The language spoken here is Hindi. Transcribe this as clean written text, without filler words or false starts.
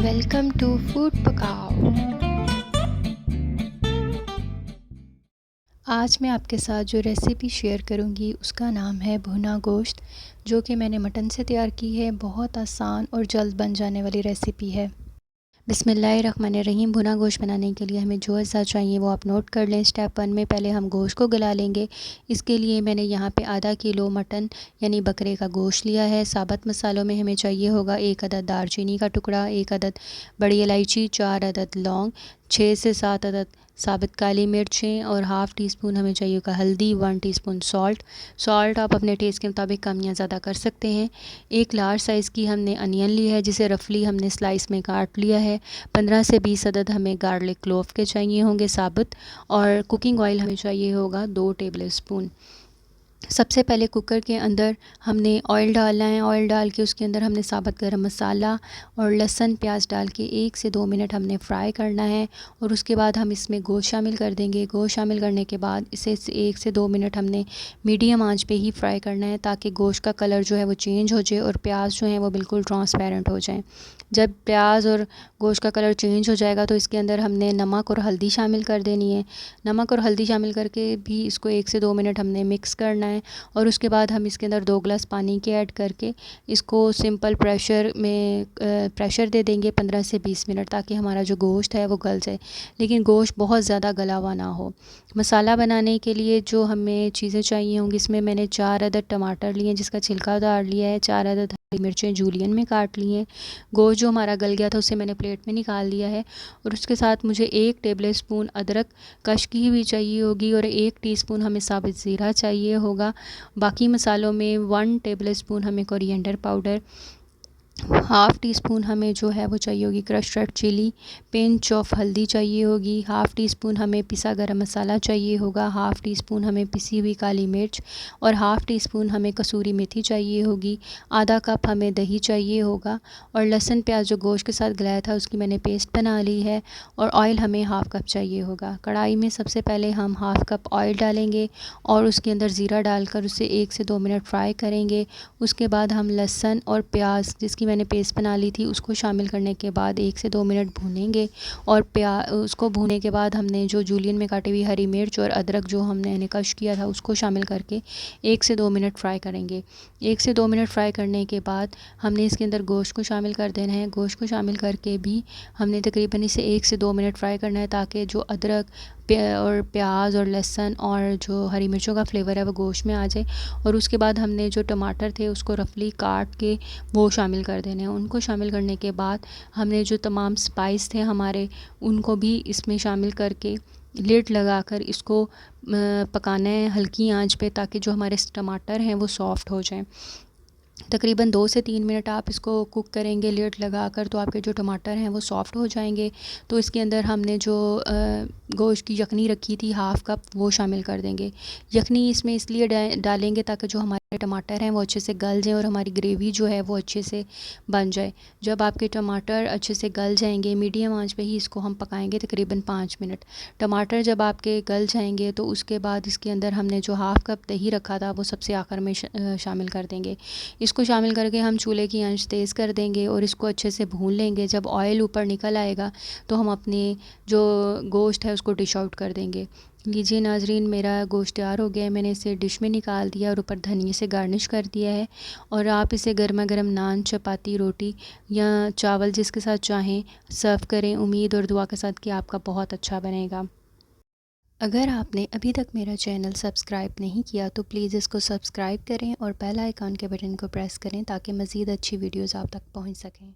वेलकम टू फूड पकाओ। आज मैं आपके साथ जो रेसिपी शेयर करूंगी उसका नाम है भुना गोश्त, जो कि मैंने मटन से तैयार की है। बहुत आसान और जल्द बन जाने वाली रेसिपी है। बिस्मिल्लाहिर्रहमानिर्रहीम। भुना गोश्त बनाने के लिए हमें जो अज़्ज़ा चाहिए वो आप नोट कर लें। स्टेप 1 में पहले हम गोश्त को गला लेंगे। इसके लिए मैंने यहाँ पे आधा किलो मटन यानी बकरे का गोश्त लिया है। साबुत मसालों में हमें चाहिए होगा 1 अदद दालचीनी का टुकड़ा, 1 अदद बड़ी इलायची, 4 अदद लौंग, 6 से 7 अदद साबुत काली मिर्चें और हाफ़ टी स्पून हमें चाहिए होगा हल्दी, 1 टीस्पून सॉल्ट आप अपने टेस्ट के मुताबिक कम या ज़्यादा कर सकते हैं। एक लार्ज साइज़ की हमने अनियन ली है, जिसे रफली हमने स्लाइस में काट लिया है। 15 से 20 अदद हमें गार्लिक क्लोव के चाहिए होंगे साबुत, और कुकिंग ऑयल हमें चाहिए होगा 2 टेबल स्पून। सबसे पहले कुकर के अंदर हमने ऑयल डालना है। ऑयल डाल के उसके अंदर हमने साबुत गरम मसाला और लहसुन प्याज डाल के 1 से 2 मिनट हमने फ्राई करना है, और उसके बाद हम इसमें गोश्त शामिल कर देंगे। गोश्त शामिल करने के बाद इसे 1 से 2 मिनट हमने मीडियम आंच पे ही फ्राई करना है, ताकि गोश्त का कलर जो है वो चेंज हो जाए और प्याज जो है वो बिल्कुल ट्रांसपेरेंट हो जाए। जब प्याज और गोश्त का कलर चेंज हो जाएगा तो इसके अंदर हमने नमक और हल्दी शामिल कर देनी है। नमक और हल्दी शामिल करके भी इसको 1 से 2 मिनट हमने मिक्स करना है, और उसके बाद हम इसके अंदर 2 गिलास पानी के ऐड करके इसको सिंपल प्रेशर में प्रेशर दे देंगे 15 से 20 मिनट, ताकि हमारा जो गोश्त है वो गल जाए, लेकिन गोश्त बहुत ज़्यादा गला हुआ ना हो। मसाला बनाने के लिए जो हमें चीज़ें चाहिए होंगी, इसमें मैंने 4 अदद टमाटर लिए हैं जिसका छिलका उतार लिया है, 4 अदद हरी मिर्चें जूलियन में काट ली हैं। गोश्त जो हमारा गल गया था उसे मैंने प्लेट में निकाल लिया है, और उसके साथ मुझे 1 टेबल स्पून अदरक कश की हुई चाहिए होगी, और 1 टीस्पून हमें साबुत ज़ीरा चाहिए होगा। बाकी मसालों में 1 टेबल स्पून हमें coriander powder, half teaspoon हमें जो है वो चाहिए होगी crushed red chilli, pinch of हल्दी चाहिए होगी, हाफ़ टी स्पून हमें पिसा गरम मसाला चाहिए होगा, हाफ़ टी स्पून हमें पिसी हुई काली मिर्च, और हाफ़ टी स्पून हमें कसूरी मेथी चाहिए होगी। आधा कप हमें दही चाहिए होगा, और लहसुन प्याज जो गोश्त के साथ गलाया था उसकी मैंने पेस्ट बना ली है। और ऑयल हमें हाफ़ कप चाहिए होगा। कढ़ाई में सबसे पहले हम हाफ़ कप ऑयल डालेंगे और उसके अंदर ज़ीरा डालकर उसे 1 से 2 मिनट फ्राई करेंगे। उसके बाद हम लहसुन और प्याज जिसकी मैंने पेस्ट बना ली थी उसको शामिल करने के बाद 1 से 2 मिनट भूनेंगे, और उसको भूनने के बाद हमने जो जूलियन में काटी हुई हरी मिर्च और अदरक जो हमने कश किया था उसको शामिल करके 1 से 2 मिनट फ्राई करेंगे। 1 से 2 मिनट फ्राई करने के बाद हमने इसके अंदर गोश्त को शामिल कर देना है। गोश्त को शामिल करके भी हमने तकरीबन इसे 1 से 2 मिनट फ्राई करना है, ताकि जो अदरक और प्याज और लहसुन और जो हरी मिर्चों का फ्लेवर है वो गोश्त में आ जाए। और उसके बाद हमने जो टमाटर थे उसको रफली काट के वो शामिल कर देने हैं। उनको शामिल करने के बाद हमने जो तमाम स्पाइस थे हमारे उनको भी इसमें शामिल करके लिड लगाकर इसको पकाना है हल्की आंच पे, ताकि जो हमारे टमाटर हैं वो सॉफ़्ट हो जाएं। तकरीबन 2 से 3 मिनट आप इसको कुक करेंगे लिड लगाकर, तो आपके जो टमाटर हैं वो सॉफ़्ट हो जाएंगे। तो इसके अंदर हमने जो गोश्त की यखनी रखी थी हाफ़ कप वो शामिल कर देंगे। यखनी इसमें इसलिए डालेंगे ताकि जो हमारे टमाटर हैं वो अच्छे से गल जाएँ और हमारी ग्रेवी जो है वो अच्छे से बन जाए। जब आपके टमाटर अच्छे से गल जाएंगे मीडियम आंच पे ही इसको हम पकाएंगे तकरीबन 5 मिनट। टमाटर जब आपके गल जाएंगे तो उसके बाद इसके अंदर हमने जो हाफ़ कप दही रखा था वो सबसे आखिर में शामिल कर देंगे। इसको शामिल करके हम चूल्हे की आंच तेज़ कर देंगे और इसको अच्छे से भून लेंगे। जब ऑयल ऊपर निकल आएगा तो हम अपने जो गोश्त है उसको डिश आउट कर देंगे। लीजिए नाजरीन, मेरा गोश्त तैयार हो गया है। मैंने इसे डिश में निकाल दिया और ऊपर धनिए से गार्निश कर दिया है, और आप इसे गर्मा गर्म नान, चपाती, रोटी या चावल जिसके साथ चाहें सर्व करें। उम्मीद और दुआ के साथ कि आपका बहुत अच्छा बनेगा। अगर आपने अभी तक मेरा चैनल सब्सक्राइब नहीं किया तो प्लीज़ इसको सब्सक्राइब करें और बेल आइकन के बटन को प्रेस करें, ताकि मज़ीद अच्छी वीडियोज़ आप तक पहुंच सकें।